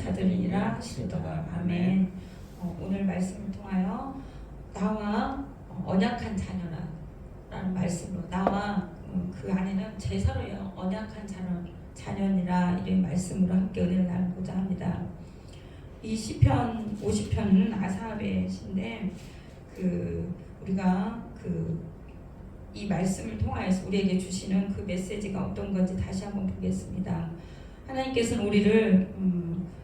받으리라 하시도다. 아멘. 오늘 말씀을 통하여 나와 언약한 자녀라 라는 말씀으로 나와 그 안에는 제사로 언약한 자녀니라 이런 말씀으로 함께 은혜를 나누고자 합니다. 이 시편 50편은 아사압의 시인데 우리가 이 말씀을 통하여서 우리에게 주시는 그 메시지가 어떤 건지 다시 한번 보겠습니다. 하나님께서는 우리를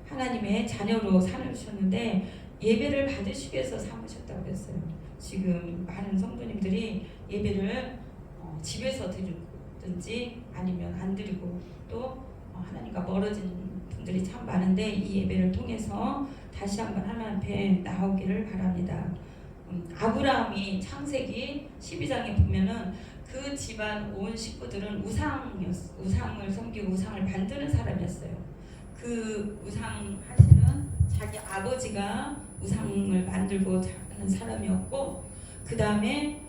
하나님의 자녀로 삼으셨는데 예배를 받으시기 위해서 삼으셨다고 그랬어요. 지금 많은 성도님들이 예배를 집에서 드리든지 아니면 안 드리고 또 하나님과 멀어진 분들이 참 많은데 이 예배를 통해서 다시 한번 하나님 앞에 나오기를 바랍니다. 아브라함이 창세기 12장에 보면은 그 집안 온 식구들은 우상을 섬기고 우상을 만드는 사람이었어요. 그 우상 하시는 자기 아버지가 우상을 만들고 하는 사람이었고, 그 다음에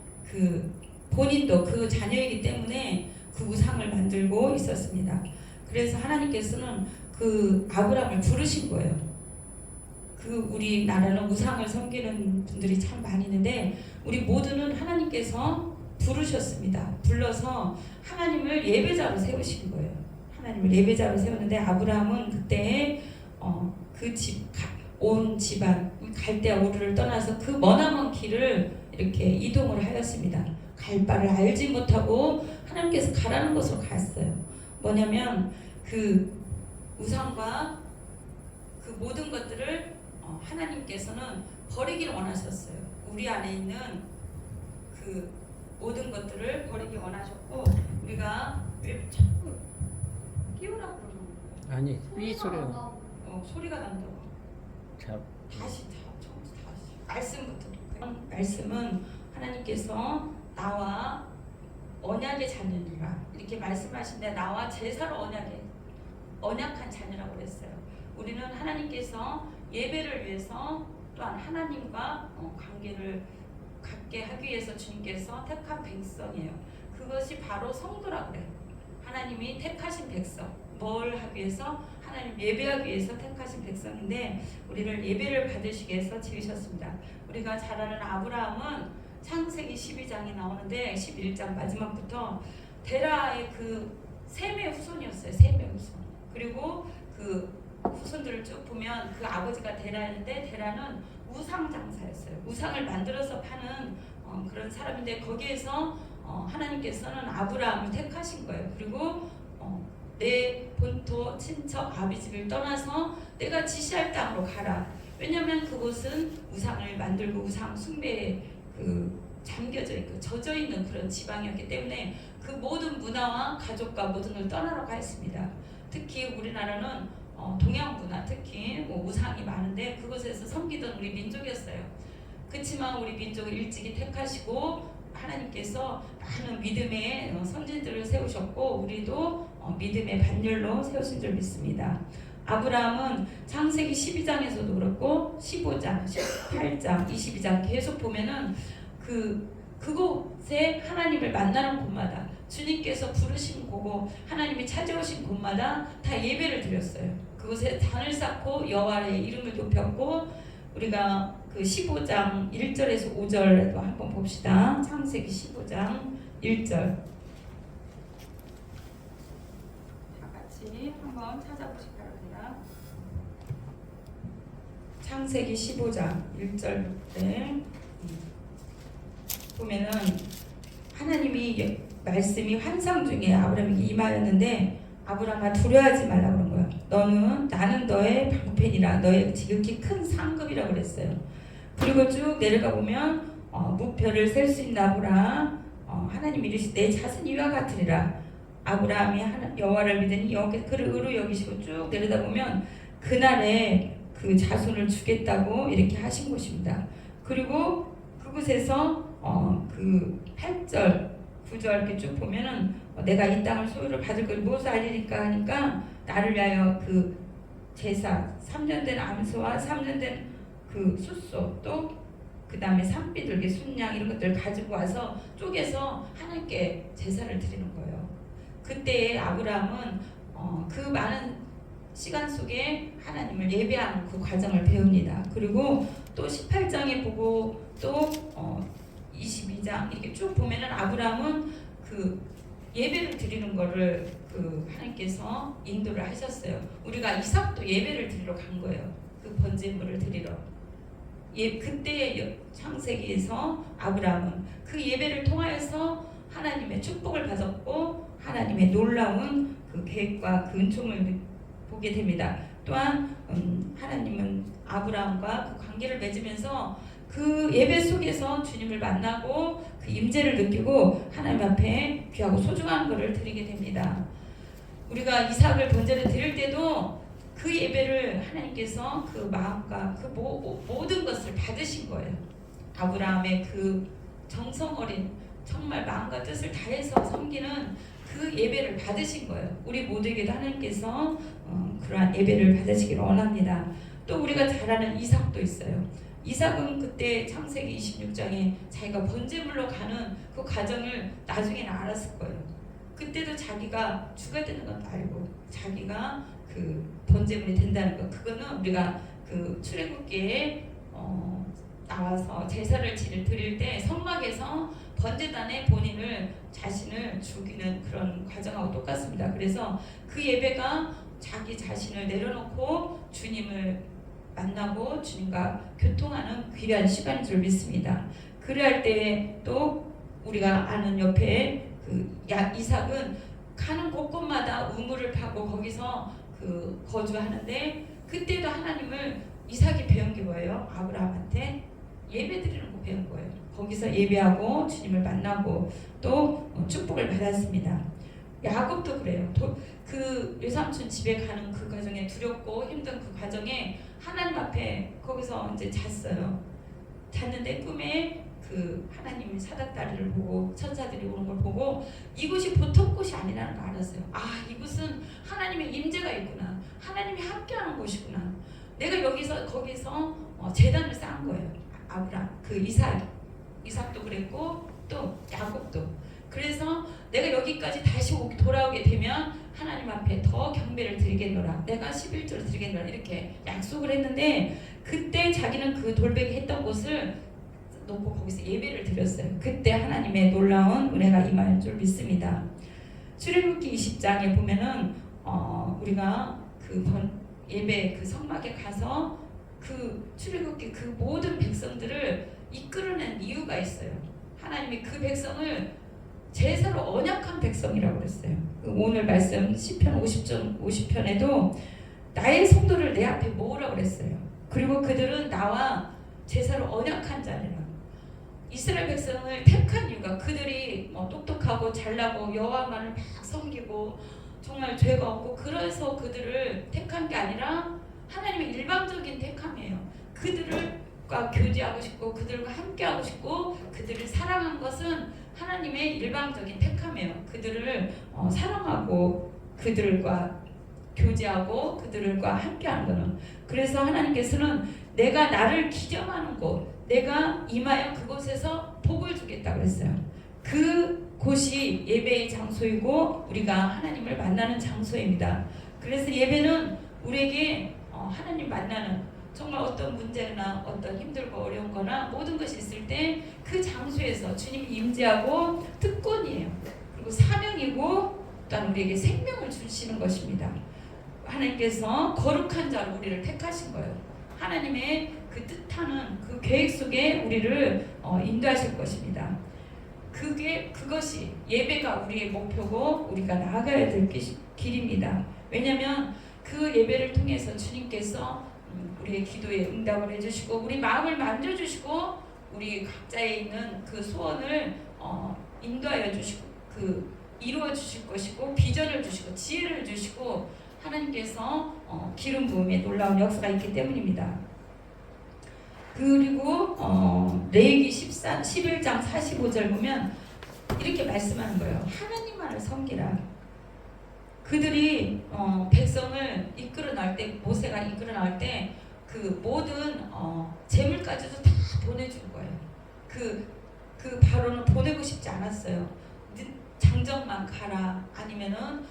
본인도 그 자녀이기 때문에 그 우상을 만들고 있었습니다. 그래서 하나님께서는 그 아브라함을 부르신 거예요. 우리나라는 우상을 섬기는 분들이 참 많이 있는데 우리 모두는 하나님께서 부르셨습니다. 불러서 하나님을 예배자로 세우신 거예요. 하나님을 예배자로 세웠는데 아브라함은 그때 온 집안 갈대아 우르를 떠나서 그 머나먼 길을 이렇게 이동을 하였습니다. 갈 바를 알지 못하고 하나님께서 가라는 곳으로 갔어요. 뭐냐면 그 우상과 그 모든 것들을 하나님께서는 버리기를 원하셨어요. 우리 안에 있는 그 모든 것들을 버리기 원하셨고, 우리가 왜 자꾸 끼우라고 그러는 거예요? 아니 삐 소리가 소리가 난다고. 다시 말씀부터. 말씀은 하나님께서 나와 언약의 자녀니라 이렇게 말씀하신데 나와 제사로 언약한 자녀라고 그랬어요. 우리는 하나님께서 예배를 위해서 또한 하나님과 관계를 갖게 하기 위해서 주님께서 택한 백성이에요. 그것이 바로 성도라고 그래요. 하나님이 택하신 백성. 뭘 하기 위해서? 하나님 예배하기 위해서 택하신 백성인데 우리를 예배를 받으시기 위해서 지으셨습니다. 우리가 잘 아는 아브라함은 창세기 12장에 나오는데 11장 마지막부터 데라의 그 셈의 후손이었어요. 셈의 후손. 그리고 그 후손들을 쭉 보면 그 아버지가 데라였는데 데라는 우상 장사였어요. 우상을 만들어서 파는 그런 사람인데 거기에서 하나님께서는 아브라함을 택하신 거예요. 그리고 내 본토 친척 아비집을 떠나서 내가 지시할 땅으로 가라. 왜냐하면 그곳은 우상을 만들고 우상 숭배에 잠겨져 있고 젖어 있는 그런 지방이었기 때문에 그 모든 문화와 가족과 모든 걸 떠나라고 했습니다. 특히 우리나라는 동양 문화 특히 우상이 많은데 그곳에서 섬기던 우리 민족이었어요. 그렇지만 우리 민족을 일찍이 택하시고 하나님께서 많은 믿음의 선진들을 세우셨고 우리도 믿음의 반열로 세우신 줄 믿습니다. 아브라함은 창세기 12장에서도 그렇고 15장, 18장, 22장 계속 보면은 그곳에 하나님을 만나는 곳마다 주님께서 부르신 곳고 하나님이 찾아오신 곳마다 다 예배를 드렸어요. 그곳에 단을 쌓고 여호와의 이름을 높였고 우리가 그 15장 1절에서 5절에도 한번 봅시다. 창세기 15장 1절 다 같이 한번 찾아보시기 바랍니다. 창세기 15장 1절에 보면은 하나님이 말씀이 환상 중에 아브라함에게 임하였는데 아브라함아 두려워하지 말라고 그런 거야. 나는 너의 방편이라 너의 지극히 큰 상급이라고 그랬어요. 그리고 쭉 내려가 보면 무표를 셀 수 있나 보라. 하나님 이르시되 내 자손이 이와 같으리라. 아브라함이 여호와를 믿으니 여호와께서 그를 의로 여기시고 쭉 내려다 보면 그날에 그 자손을 주겠다고 이렇게 하신 곳입니다. 그리고 그곳에서 그 8절 9절 이렇게 쭉 보면은 내가 이 땅을 소유를 받을 걸 무엇을 알리니까 하니까 나를 위하여 그 제사 3년 된 암소와 3년 된 그 숫소 또 그 다음에 산비둘기 순양 이런 것들을 가지고 와서 쪼개서 하나님께 제사를 드리는 거예요. 그때 아브라함은 그 많은 시간 속에 하나님을 예배하는 그 과정을 배웁니다. 그리고 또 18장에 보고 또 22장 이렇게 쭉 보면은 아브라함은 그 예배를 드리는 거를 그 하나님께서 인도를 하셨어요. 우리가 이삭도 예배를 드리러 간 거예요. 그 번제물을 드리러. 그때 창세기에서 아브라함은 그 예배를 통하여서 하나님의 축복을 받았고 하나님의 놀라운 그 계획과 그 은총을 보게 됩니다. 또한 하나님은 아브라함과 그 관계를 맺으면서 그 예배 속에서 주님을 만나고 그 임재를 느끼고 하나님 앞에 귀하고 소중한 것을 드리게 됩니다. 우리가 이삭을 번제를 드릴 때도 그 예배를 하나님께서 그 마음과 그 모든 것을 받으신 거예요. 아브라함의 그 정성 어린 정말 마음과 뜻을 다해서 섬기는 그 예배를 받으신 거예요. 우리 모두에게도 하나님께서 그러한 예배를 받으시기를 원합니다. 또 우리가 잘 아는 이삭도 있어요. 이삭은 그때 창세기 26장에 자기가 번제물로 가는 그 과정을 나중에는 알았을 거예요. 그때도 자기가 죽어야 되는 건 알고 자기가 그 번제물이 된다는 것, 그거는 우리가 그 출애굽기에 나와서 제사를 드릴 때 성막에서 번제단에 본인을 자신을 죽이는 그런 과정하고 똑같습니다. 그래서 그 예배가 자기 자신을 내려놓고 주님을 만나고 주님과 교통하는 귀한 시간인 줄 믿습니다. 그럴 때 또 우리가 아는 옆에 그 이삭은 가는 곳곳마다 우물을 파고 거기서 그 거주하는데 그때도 하나님을 이삭이 배운 게 뭐예요? 아브라함한테 예배드리는 거 배운 거예요. 거기서 예배하고 주님을 만나고 또 축복을 받았습니다. 야곱도 그래요. 그 외삼촌 집에 가는 그 과정에 두렵고 힘든 그 과정에 하나님 앞에 거기서 이제 잤어요. 잤는데 꿈에 그 하나님의 사닥다리를 보고 천사들이 오는 걸 보고 이곳이 보통 곳이 아니라는 걸 알았어요. 아, 이곳은 하나님의 임재가 있구나. 하나님이 함께하는 곳이구나. 내가 거기서 제단을 쌓은 거예요. 아브라함, 그 이삭도 그랬고 또 야곱도. 그래서 내가 여기까지 다시 돌아오게 되면 하나님 앞에 더 경배를 드리겠노라. 내가 11조를 드리겠노라. 이렇게 약속을 했는데 그때 자기는 그 돌베개 했던 곳을 놓고 거기서 예배를 드렸어요. 그때 하나님의 놀라운 은혜가 임할 줄 믿습니다. 출애굽기 20장에 보면은 우리가 그 예배 그 성막에 가서 그 출애굽기 그 모든 백성들을 이끌어낸 이유가 있어요. 하나님이 그 백성을 제사로 언약한 백성이라고 그랬어요. 오늘 말씀 시편 50편에도 나의 성도를 내 앞에 모으라고 그랬어요. 그리고 그들은 나와 제사로 언약한 자리라. 이스라엘 백성을 택한 이유가 그들이 똑똑하고 잘나고 여호와만을 막 섬기고 정말 죄가 없고 그래서 그들을 택한 게 아니라 하나님의 일방적인 택함이에요. 그들과 교제하고 싶고 그들과 함께하고 싶고 그들을 사랑한 것은 하나님의 일방적인 택함이에요. 그들을 사랑하고 그들과 교제하고 그들과 함께하는 거는. 그래서 하나님께서는 내가 나를 기념하는 곳, 내가 임하여 그곳에서 복을 주겠다고 했어요. 그 곳이 예배의 장소이고 우리가 하나님을 만나는 장소입니다. 그래서 예배는 우리에게 하나님 만나는 정말 어떤 문제나 어떤 힘들고 어려운 거나 모든 것이 있을 때 그 장소에서 주님이 임재하고 특권이에요. 그리고 사명이고 또한 우리에게 생명을 주시는 것입니다. 하나님께서 거룩한 자로 우리를 택하신 거예요. 하나님의 그 뜻하는 그 계획 속에 우리를 인도하실 것입니다. 그것이 예배가 우리의 목표고 우리가 나아가야 될 길입니다. 왜냐하면 그 예배를 통해서 주님께서 우리의 기도에 응답을 해주시고 우리 마음을 만져주시고 우리 각자에 있는 그 소원을 인도하여 주시고 이루어 주실 것이고 비전을 주시고 지혜를 주시고 하나님께서 기름 부음에 놀라운 역사가 있기 때문입니다. 그리고 레위기 11장 45절 보면 이렇게 말씀하는 거예요. 하나님만을 섬기라. 그들이 백성을 이끌어 나올 때 모세가 이끌어 나올 때 그 모든 재물까지도 다 보내준 거예요. 그 바로는 보내고 싶지 않았어요. 장정만 가라 아니면은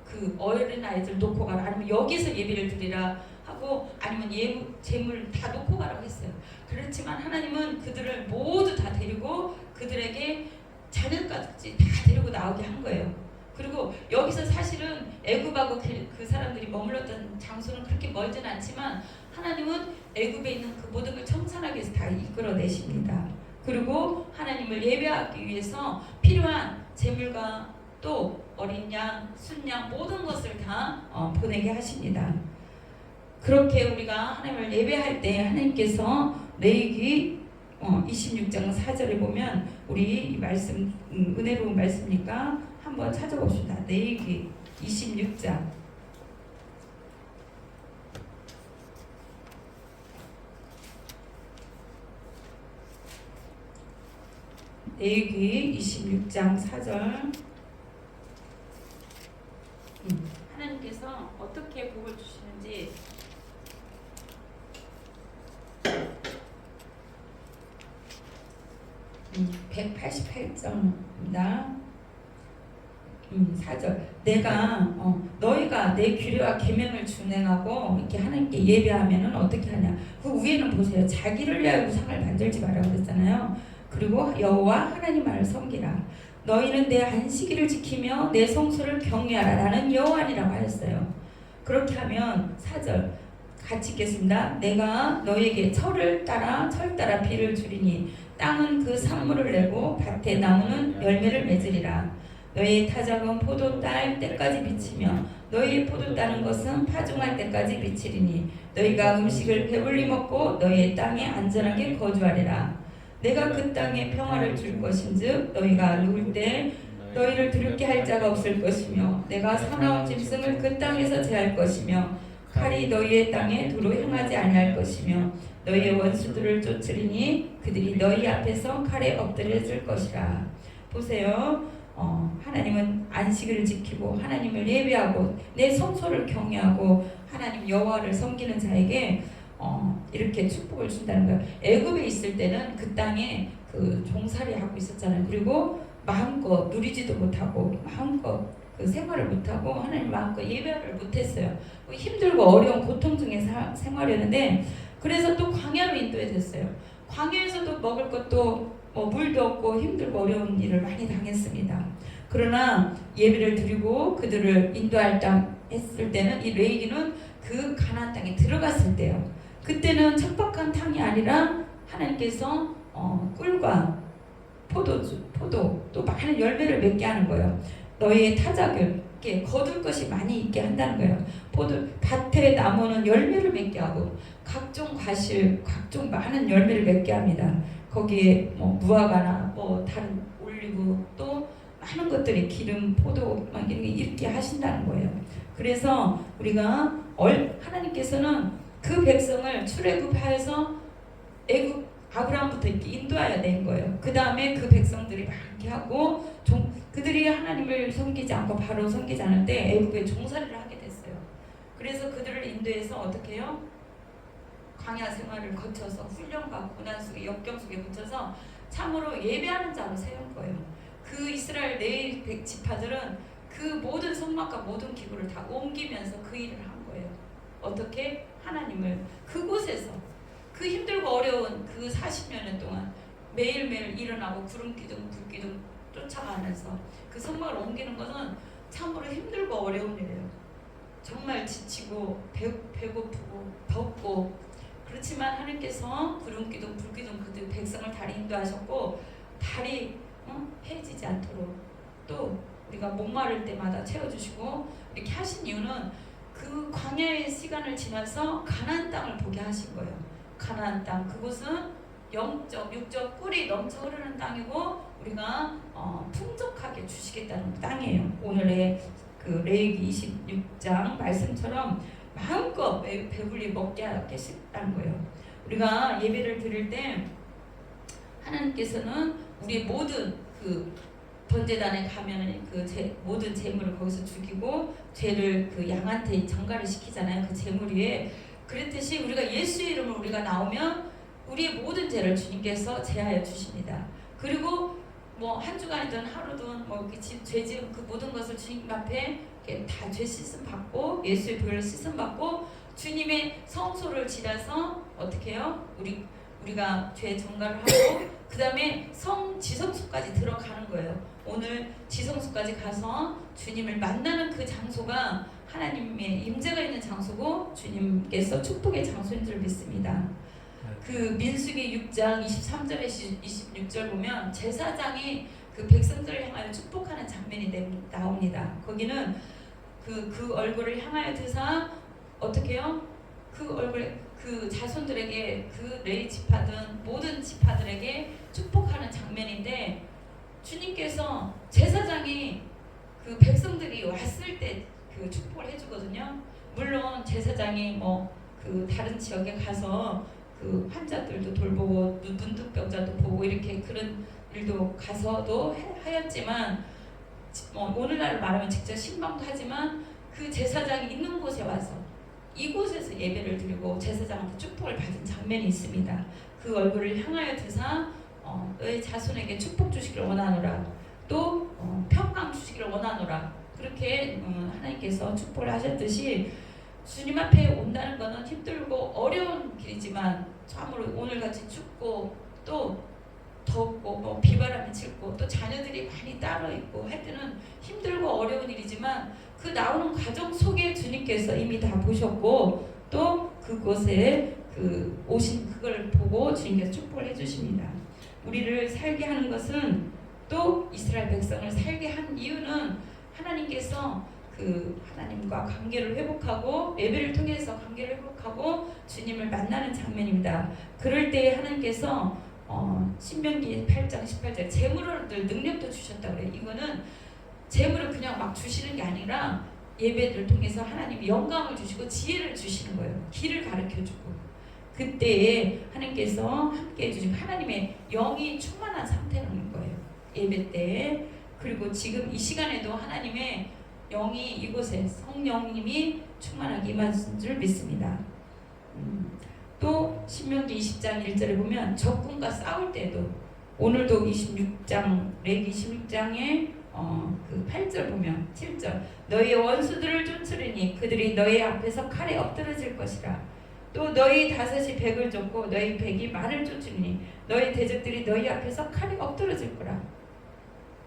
그 어린 아이들 놓고 가라, 아니면 여기서 예배를 드리라 하고, 아니면 재물 다 놓고 가라고 했어요. 그렇지만 하나님은 그들을 모두 다 데리고 그들에게 자녀까지 다 데리고 나오게 한 거예요. 그리고 여기서 사실은 애굽하고 그 사람들이 머물렀던 장소는 그렇게 멀진 않지만 하나님은 애굽에 있는 그 모든 걸 청산하기 위해서 다 이끌어내십니다. 그리고 하나님을 예배하기 위해서 필요한 재물과 또 어린 양, 순양 모든 것을 다 보내게 하십니다. 그렇게 우리가 하나님을 예배할 때 하나님께서 레위기 26장 4절에 보면 우리 이 말씀 은혜로운 말씀이니까 한번 찾아봅시다. 레위기 26장 레위기 26장 4절. 하나님께서 어떻게 복을 주시는지 188장입니다. 4절. 내가 너희가 내 규례와 계명을 준행하고 이렇게 하나님께 예배하면은 어떻게 하냐. 그 위에는 보세요. 자기를 위하여 상을 만들지 말라고 그랬잖아요. 그리고 여호와 하나님만을 섬기라. 너희는 내 안식일을 지키며 내 성소를 경외하라. 나는 여호와니라고 하였어요. 그렇게 하면 4절 같이 읽겠습니다. 내가 너희에게 철 따라 비를 주리니 땅은 그 산물을 내고 밭의 나무는 열매를 맺으리라. 너희의 타작은 포도 딸 때까지 미치며 너희의 포도 따는 것은 파종할 때까지 미치리니 너희가 음식을 배불리 먹고 너희의 땅에 안전하게 거주하리라. 내가 그 땅에 평화를 줄 것인즉 너희가 누울 때 너희를 두렵게 할 자가 없을 것이며 내가 사나운 짐승을 그 땅에서 제할 것이며 칼이 너희의 땅에 도로 행하지 아니할 것이며 너희의 원수들을 쫓으리니 그들이 너희 앞에서 칼에 엎드려질 것이라. 보세요. 하나님은 안식일을 지키고 하나님을 예배하고 내 성소를 경외하고 하나님 여호와를 섬기는 자에게 이렇게 축복을 준다는 거예요. 애굽에 있을 때는 그 땅에 그 종살이 하고 있었잖아요. 그리고 마음껏 누리지도 못하고 마음껏 그 생활을 못하고 하나님 마음껏 예배를 못했어요. 힘들고 어려운 고통 중에 생활했는데 그래서 또 광야로 인도됐어요. 광야에서도 먹을 것도 물도 없고 힘들고 어려운 일을 많이 당했습니다. 그러나 예배를 드리고 그들을 인도할 땅 했을 때는 이 레위기는 그 가나안 땅에 들어갔을 때요. 그때는 척박한 땅이 아니라 하나님께서 꿀과 포도 또 많은 열매를 맺게 하는 거예요. 너희의 타작을 이렇게 거둘 것이 많이 있게 한다는 거예요. 밭의 나무는 열매를 맺게 하고 각종 과실, 각종 많은 열매를 맺게 합니다. 거기에 무화과나 다른 올리브 또 많은 것들이 기름, 포도 막 이렇게 하신다는 거예요. 그래서 우리가 하나님께서는 그 백성을 출애굽하여서 애굽 아브라함부터 이렇게 인도하여 낸 거예요. 그 다음에 그 백성들이 많게 하고 그들이 하나님을 섬기지 않고 바로 섬기지 않을 때 애굽에 종살이를 하게 됐어요. 그래서 그들을 인도해서 어떻게 해요? 광야 생활을 거쳐서 훈련과 고난 속에 역경 속에 거쳐서 참으로 예배하는 자로 세운 거예요. 그 이스라엘 네 지파들은 그 모든 성막과 모든 기구를 다 옮기면서 그 일을 한 거예요. 어떻게? 하나님을 그곳에서 그 힘들고 어려운 그 40년 동안 매일매일 일어나고 구름기둥 불기둥 쫓아가면서 그 성막을 옮기는 것은 참으로 힘들고 어려운 일이에요. 정말 지치고 배고프고 덥고 그렇지만 하나님께서 구름기둥 불기둥 그들 백성을 다 인도하셨고 달이 해지지 않도록 또 우리가 목마를 때마다 채워주시고 이렇게 하신 이유는 그 광야의 시간을 지나서 가나안 땅을 보게 하신 거예요. 가나안 땅 그곳은 영적 육적 꿀이 넘쳐 흐르는 땅이고 우리가 풍족하게 주시겠다는 땅이에요. 오늘의 그 레위기 26장 말씀처럼 마음껏 배불리 먹게 하겠다는 거예요. 우리가 예배를 드릴 때 하나님께서는 우리 모든 그 번제단에 가면은 모든 재물을 거기서 죽이고 죄를 그 양한테 전가를 시키잖아요. 그 재물 위에. 그랬듯이 우리가 예수의 이름으로 우리가 나오면 우리의 모든 죄를 주님께서 제하여 주십니다. 그리고 한 주간이든 하루든 죄 지은 그 모든 것을 주님 앞에 다 죄 씻음 받고 예수의 보혈로 씻음 받고 주님의 성소를 지나서 어떻게 해요? 우리가 죄 정갈을 하고 그 다음에 지성소까지 들어가는 거예요. 오늘 지성소까지 가서 주님을 만나는 그 장소가 하나님의 임재가 있는 장소고 주님께서 축복의 장소인 줄 믿습니다. 그 민수기 6장 23절에 26절 보면 제사장이 그 백성들을 향하여 축복하는 장면이 나옵니다. 거기는 그 얼굴을 향하여 드사 어떻게 해요? 그 얼굴 그 자손들에게 그 레위 지파든 모든 지파들에게 축복하는 장면인데 주님께서 제사장이 그 백성들이 왔을 때 그 축복을 해주거든요. 물론 제사장이 그 다른 지역에 가서 그 환자들도 돌보고 눈독병자도 보고 이렇게 그런 일도 가서도 하였지만 오늘날 말하면 직접 신방도 하지만 그 제사장이 있는 곳에 와서 이곳에서 예배를 드리고 제사장한테 축복을 받은 장면이 있습니다. 그 얼굴을 향하여 드사 너의 자손에게 축복 주시기를 원하노라 또 평강 주시기를 원하노라 그렇게 하나님께서 축복을 하셨듯이 주님 앞에 온다는 것은 힘들고 어려운 길이지만 참으로 오늘같이 춥고 또 덥고 비바람이 칠고 또 자녀들이 많이 따로 있고 할 때는 힘들고 어려운 일이지만 그 나오는 과정 속에 주님께서 이미 다 보셨고 또 그곳에 오신 그걸 보고 주님께서 축복을 해주십니다. 우리를 살게 하는 것은 또 이스라엘 백성을 살게 한 이유는 하나님께서 하나님과 관계를 회복하고 예배를 통해서 관계를 회복하고 주님을 만나는 장면입니다. 그럴 때에 하나님께서 신명기 8장 18절 재물을 능력도 주셨다고 그래요. 이거는 재물을 그냥 막 주시는 게 아니라 예배를 통해서 하나님 영광을 주시고 지혜를 주시는 거예요. 길을 가르쳐주고 그때에 하나님께서 함께 해주시고 하나님의 영이 충만한 상태라는 거예요. 예배 때에 그리고 지금 이 시간에도 하나님의 영이 이곳에 성령님이 충만하게 임하신 줄 믿습니다. 또 신명기 20장 1절에 보면 적군과 싸울 때도 오늘도 26장 레기 26장에 그 8절 보면 7절 너희 원수들을 쫓으리니 그들이 너희 앞에서 칼에 엎드러질 것이라 또 너희 다섯이 백을 쫓고 너희 백이 만을 쫓으니 너희 대적들이 너희 앞에서 칼에 엎드러질 거라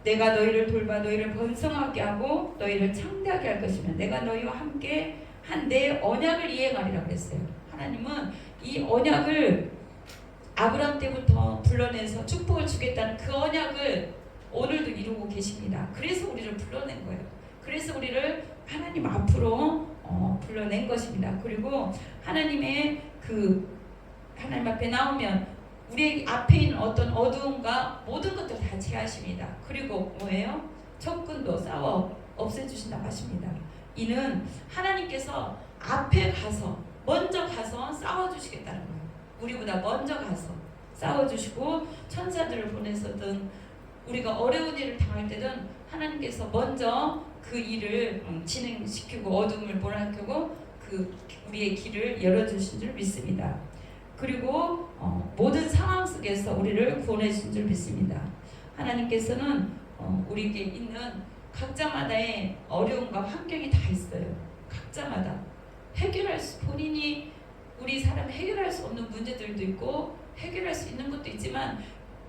내가 너희를 돌봐 너희를 번성하게 하고 너희를 창대하게 할 것이며 내가 너희와 함께 한 내 언약을 이행하리라 그랬어요. 하나님은 이 언약을 아브라함 때부터 불러내서 축복을 주겠다는 그 언약을 오늘도 이루고 계십니다. 그래서 우리를 불러낸 거예요. 그래서 우리를 하나님 앞으로 불러낸 것입니다. 그리고 하나님의 하나님 앞에 나오면 우리 앞에 있는 어떤 어두움과 모든 것들 다 제하십니다. 그리고 뭐예요? 적군도 싸워 없애주신다고 하십니다. 이는 하나님께서 앞에 가서 먼저 가서 싸워주시겠다는 거예요. 우리보다 먼저 가서 싸워주시고 천사들을 보내서든 우리가 어려운 일을 당할 때든 하나님께서 먼저 그 일을 진행시키고 어둠을 몰아내고 우리의 길을 열어주신 줄 믿습니다. 그리고 모든 상황 속에서 우리를 구원해 주신 줄 믿습니다. 하나님께서는 우리에게 있는 각자마다의 어려움과 환경이 다 있어요. 각자마다 본인이 우리 사람 해결할 수 없는 문제들도 있고 해결할 수 있는 것도 있지만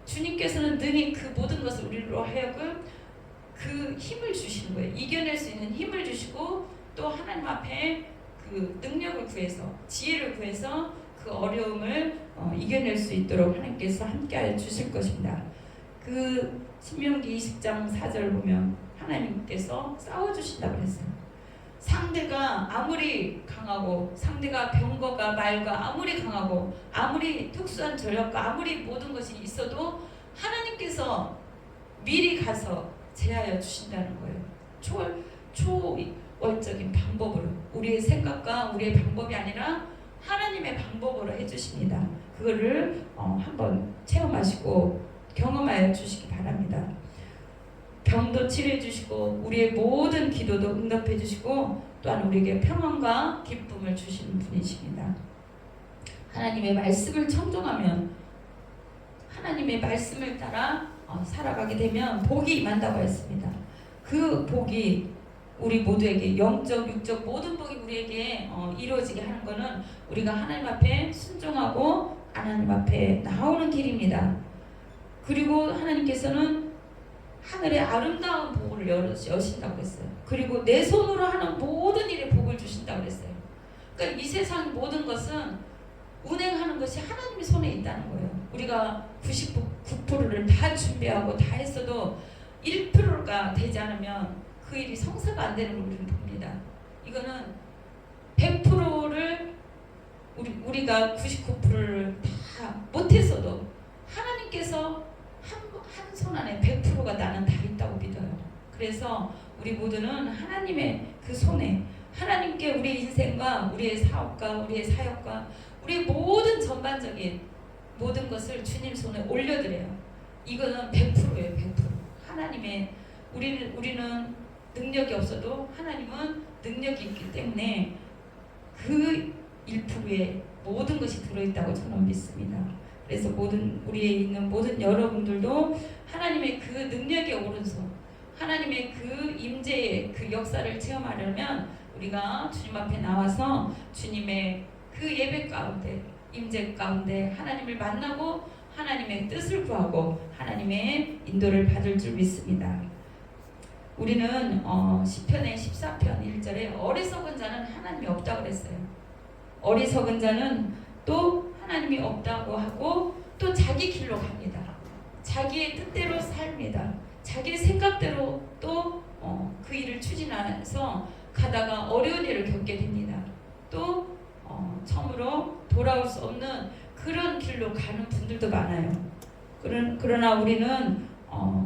주님께서는 능히 그 모든 것을 우리로 하여금 그 힘을 주시는 거예요. 이겨낼 수 있는 힘을 주시고 또 하나님 앞에 그 능력을 구해서 지혜를 구해서 그 어려움을 이겨낼 수 있도록 하나님께서 함께하여 주실 것입니다. 그 신명기 20장 4절 보면 하나님께서 싸워주신다고 했어요. 상대가 아무리 강하고 상대가 병거가 말과 아무리 강하고 아무리 특수한 전력과 아무리 모든 것이 있어도 하나님께서 미리 가서 제하여 주신다는 거예요. 초월적인 방법으로 우리의 생각과 우리의 방법이 아니라 하나님의 방법으로 해주십니다. 그거를 한번 체험하시고 경험하여 주시기 바랍니다. 병도 치료해 주시고 우리의 모든 기도도 응답해 주시고 또한 우리에게 평안과 기쁨을 주시는 분이십니다. 하나님의 말씀을 청종하면 하나님의 말씀을 따라 살아가게 되면 복이 임한다고 했습니다. 그 복이 우리 모두에게 영적, 육적 모든 복이 우리에게 이루어지게 하는 것은 우리가 하나님 앞에 순종하고 하나님 앞에 나오는 길입니다. 그리고 하나님께서는 하늘의 아름다운 복을 여신다고 했어요. 그리고 내 손으로 하는 모든 일에 복을 주신다고 했어요. 그러니까 이 세상 모든 것은 운행하는 것이 하나님의 손에 있다는 거예요. 우리가 99%를 다 준비하고 다 했어도 1%가 되지 않으면 그 일이 성사가 안 되는 걸 우리는 봅니다. 이거는 100%를 우리가 99%를 다 못했어도 하나님께서 한 손 안에 100%가 나는 다 있다고 믿어요. 그래서 우리 모두는 하나님의 그 손에 하나님께 우리 인생과 우리의 사업과 우리의 사역과 우리의 모든 전반적인 모든 것을 주님 손에 올려드려요. 이거는 100%예요. 100%. 하나님의 우리는 능력이 없어도 하나님은 능력이 있기 때문에 그 1%에 모든 것이 들어있다고 저는 믿습니다. 그래서 우리에 있는 모든 여러분들도 하나님의 그 능력의 오른손, 하나님의 그 임재의 그 역사를 체험하려면 우리가 주님 앞에 나와서 주님의 그 예배 가운데, 임재 가운데 하나님을 만나고 하나님의 뜻을 구하고 하나님의 인도를 받을 줄 믿습니다. 우리는 시편의 14편 1절에 어리석은 자는 하나님이 없다고 그랬어요. 어리석은 자는 또 하나님이 없다고 하고 또 자기 길로 갑니다. 자기의 뜻대로 삽니다. 자기의 생각대로 또 그 일을 추진해서 가다가 어려운 일을 겪게 됩니다. 또 처음으로 돌아올 수 없는 그런 길로 가는 분들도 많아요. 그러나 우리는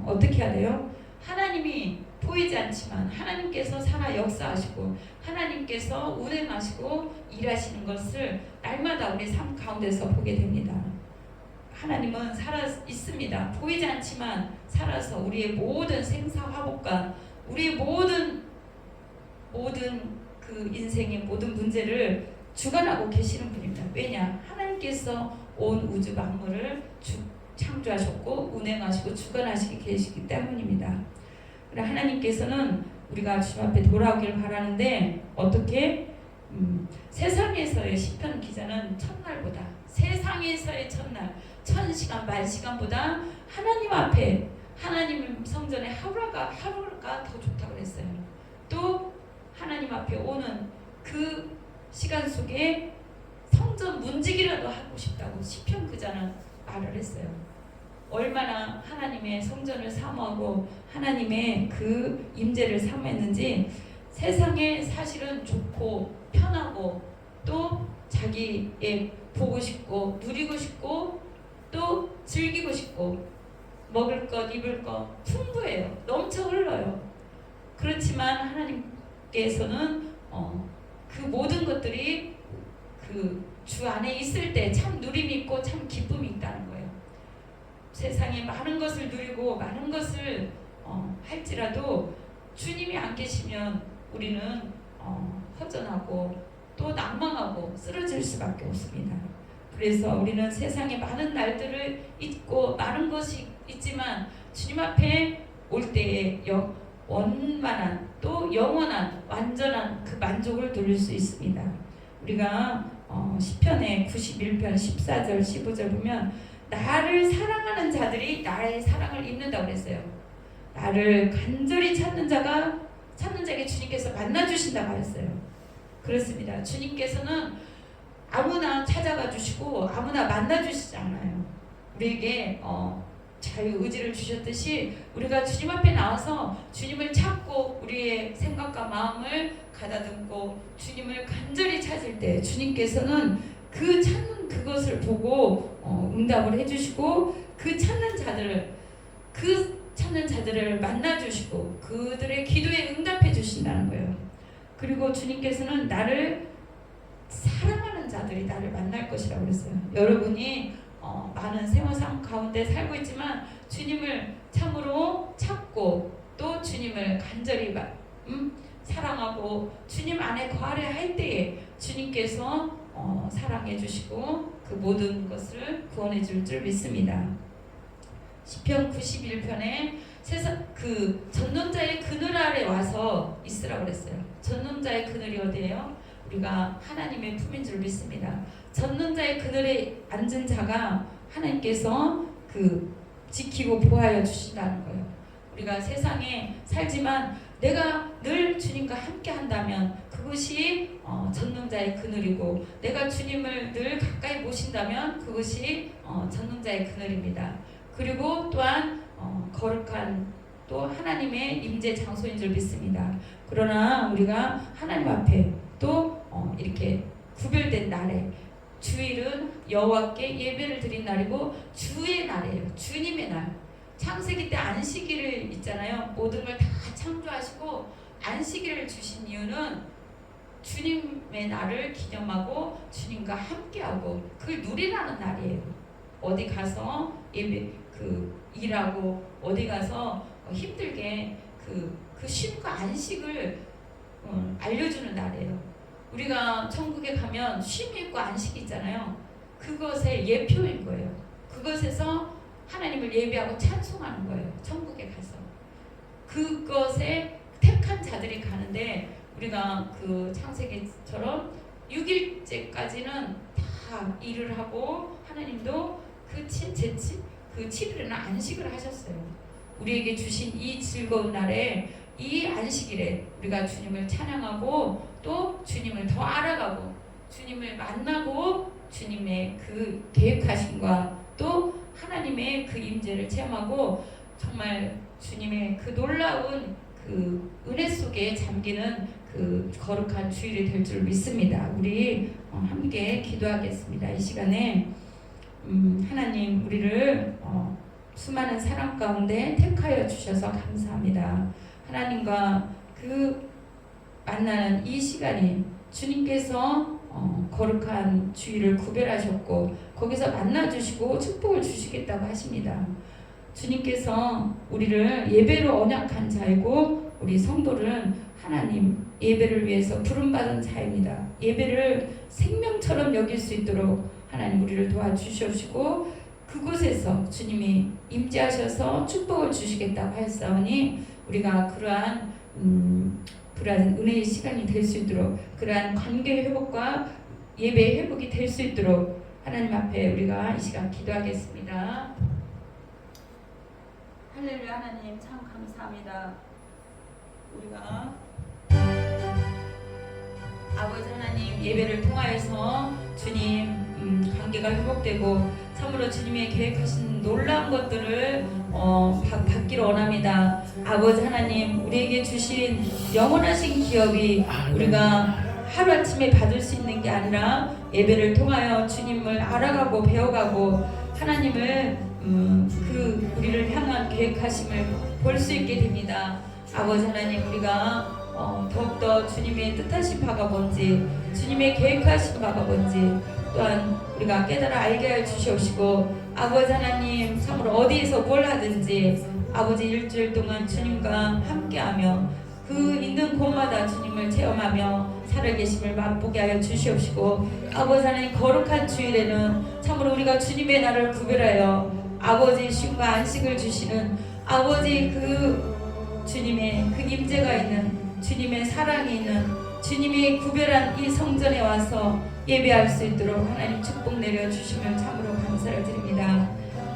어떻게 해야 돼요? 하나님이 보이지 않지만 하나님께서 살아 역사하시고 하나님께서 운행하시고 일하시는 것을 날마다 우리 삶 가운데서 보게 됩니다. 하나님은 살아 있습니다. 보이지 않지만 살아서 우리의 모든 생사화복과 우리의 모든 그 인생의 모든 문제를 주관하고 계시는 분입니다. 왜냐? 하나님께서 온 우주 만물을 창조하셨고 운행하시고 주관하시게 계시기 때문입니다. 하나님께서는 우리가 주님 앞에 돌아오길 바라는데 어떻게? 세상에서의 시편 기자는 첫날보다 세상에서의 첫날 1000시간 만시간보다 하나님 앞에 하나님 성전에 하루가 더 좋다고 그랬어요. 또 하나님 앞에 오는 그 시간 속에 성전 문지기라도 하고 싶다고 시편 기자는 말을 했어요. 얼마나 하나님의 성전을 사모하고 하나님의 그 임재를 사모했는지 세상에 사실은 좋고 편하고 또 자기의 보고 싶고 누리고 싶고 또 즐기고 싶고 먹을 것 입을 것 풍부해요. 넘쳐 흘러요. 그렇지만 하나님께서는 그 모든 것들이 그 주 안에 있을 때 참 누림이 있고 참 기쁨이 있다는 거예요. 세상에 많은 것을 누리고 많은 것을 할지라도 주님이 안 계시면 우리는 허전하고 또 낭망하고 쓰러질 수밖에 없습니다. 그래서 우리는 세상에 많은 날들을 잊고 많은 것이 있지만 주님 앞에 올 때에 원만한 또 영원한 완전한 그 만족을 누릴 수 있습니다. 우리가 시편의 91편 14절 15절 보면 나를 사랑하는 자들이 나의 사랑을 입는다고 그랬어요. 나를 간절히 찾는 자에게 주님께서 만나주신다고 했어요. 그렇습니다. 주님께서는 아무나 찾아가 주시고 아무나 만나주시지 않아요. 우리에게 자유의지를 주셨듯이 우리가 주님 앞에 나와서 주님을 찾고 우리의 생각과 마음을 가다듬고 주님을 간절히 찾을 때 주님께서는 그 찾는 그것을 보고 응답을 해주시고 그 찾는 자들을 만나주시고 그들의 기도에 응답해 주신다는 거예요. 그리고 주님께서는 나를 사랑하는 자들이 나를 만날 것이라고 그랬어요. 여러분이 많은 생활상 가운데 살고 있지만 주님을 참으로 찾고 또 주님을 간절히 사랑하고 주님 안에 거하려 할 때에 주님께서 사랑해 주시고 그 모든 것을 구원해 줄 믿습니다. 시편 91편의 세상 그 전능자의 그늘 아래 와서 있으라 그랬어요. 전능자의 그늘이 어디예요? 우리가 하나님의 품인 줄 믿습니다. 전능자의 그늘에 앉은 자가 하나님께서 그 지키고 보호하여 주신다는 거예요. 우리가 세상에 살지만 내가 늘 주님과 함께 한다면 그것이 전능자의 그늘이고, 내가 주님을 늘 가까이 모신다면 그것이 전능자의 그늘입니다. 그리고 또한 거룩한 또 하나님의 임재 장소인 줄 믿습니다. 그러나 우리가 하나님 앞에 또 이렇게 구별된 날에, 주일은 여호와께 예배를 드린 날이고 주의 날이에요. 주님의 날. 창세기 때 안식일을 있잖아요. 모든 걸 다 창조하시고 안식일을 주신 이유는 주님의 날을 기념하고 주님과 함께하고 그걸 누리라는 날이에요. 어디 가서 예배 일하고 어디 가서 힘들게 그 쉼과 안식을 알려주는 날이에요. 우리가 천국에 가면 쉼이 있고 안식이 있잖아요. 그것의 예표인 거예요. 그것에서 하나님을 예배하고 찬송하는 거예요. 천국에 가서 그것에 택한 자들이 가는데, 우리가 그 창세기처럼 6일째까지는 다 일을 하고 하나님도 그 7일에는 안식을 하셨어요. 우리에게 주신 이 즐거운 날에, 이 안식일에 우리가 주님을 찬양하고 또 주님을 더 알아가고 주님을 만나고 주님의 그 계획하심과 또 하나님의 그 임재를 체험하고 정말 주님의 그 놀라운 그 은혜 속에 잠기는 그 거룩한 주일이 될 줄 믿습니다. 우리 함께 기도하겠습니다. 이 시간에 하나님, 우리를 수많은 사람 가운데 택하여 주셔서 감사합니다. 하나님과 그 만나는 이 시간이 주님께서 거룩한 주일을 구별하셨고 거기서 만나주시고 축복을 주시겠다고 하십니다. 주님께서 우리를 예배로 언약한 자이고 우리 성도는 하나님 예배를 위해서 부름받은 자입니다. 예배를 생명처럼 여길 수 있도록 하나님 우리를 도와주시옵시고 그곳에서 주님이 임재하셔서 축복을 주시겠다고 하였사오니 우리가 그러한 은혜의 시간이 될 수 있도록, 그러한 관계 회복과 예배 회복이 될 수 있도록 하나님 앞에 우리가 이 시간 기도하겠습니다. 할렐루야. 하나님 참 감사합니다. 우리가 아버지 하나님 예배를 통하여서 주님 관계가 회복되고 참으로 주님의 계획하신 놀라운 것들을 받기를 원합니다. 아버지 하나님, 우리에게 주신 영원하신 기업이 우리가 하루아침에 받을 수 있는 게 아니라 예배를 통하여 주님을 알아가고 배워가고 하나님을 우리를 향한 계획하심을 볼 수 있게 됩니다. 아버지 하나님, 우리가 더욱더 주님의 뜻하신 바가 뭔지, 주님의 계획하신 바가 뭔지 또한 우리가 깨달아 알게 하여 주시옵시고, 아버지 하나님 참으로 어디에서 뭘 하든지 아버지 일주일 동안 주님과 함께하며 그 있는 곳마다 주님을 체험하며 살아계심을 맛보게 하여 주시옵시고, 아버지 하나님 거룩한 주일에는 참으로 우리가 주님의 날을 구별하여 아버지 쉼과 안식을 주시는 아버지 그 주님의 그 임재가 있는, 주님의 사랑이 있는, 주님이 구별한 이 성전에 와서 예배할 수 있도록 하나님 축복 내려주시면 참으로 감사를 드립니다.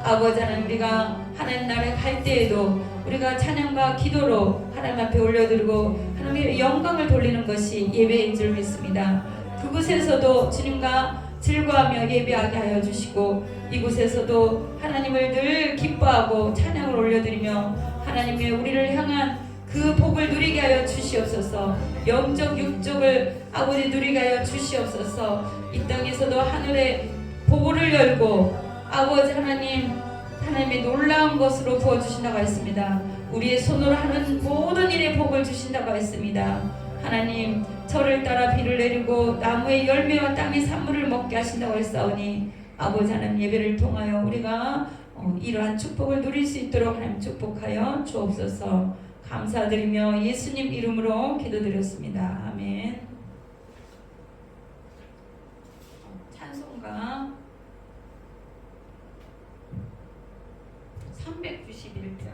아버지 하나님, 우리가 하나님 나라에 갈 때에도 우리가 찬양과 기도로 하나님 앞에 올려드리고 하나님의 영광을 돌리는 것이 예배인 줄 믿습니다. 그곳에서도 주님과 즐거워하며 예배하게 하여 주시고 이곳에서도 하나님을 늘 기뻐하고 찬양을 올려드리며 하나님의 우리를 향한 그 복을 누리게 하여 주시옵소서. 영적 육적을 아버지 누리게 하여 주시옵소서. 이 땅에서도 하늘의 복을 열고 아버지 하나님의 놀라운 것으로 부어주신다고 했습니다. 우리의 손으로 하는 모든 일에 복을 주신다고 했습니다. 하나님, 철을 따라 비를 내리고 나무의 열매와 땅의 산물을 먹게 하신다고 했사오니 아버지 하나님, 예배를 통하여 우리가 이러한 축복을 누릴 수 있도록 하나님 축복하여 주옵소서. 감사드리며 예수님 이름으로 기도드렸습니다. 아멘. 찬송가 391장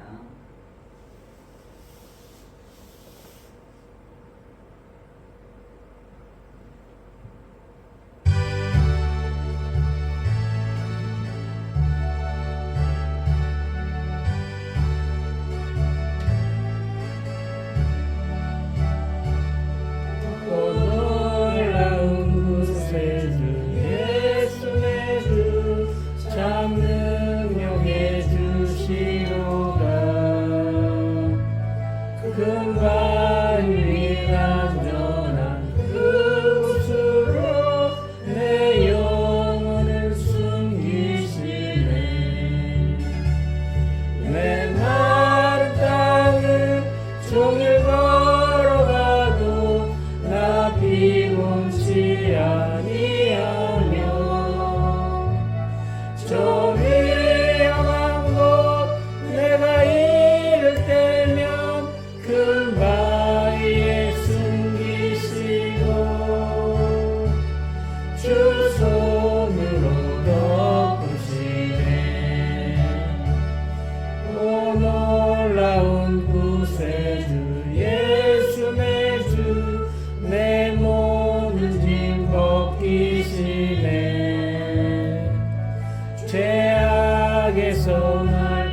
바닥에서 날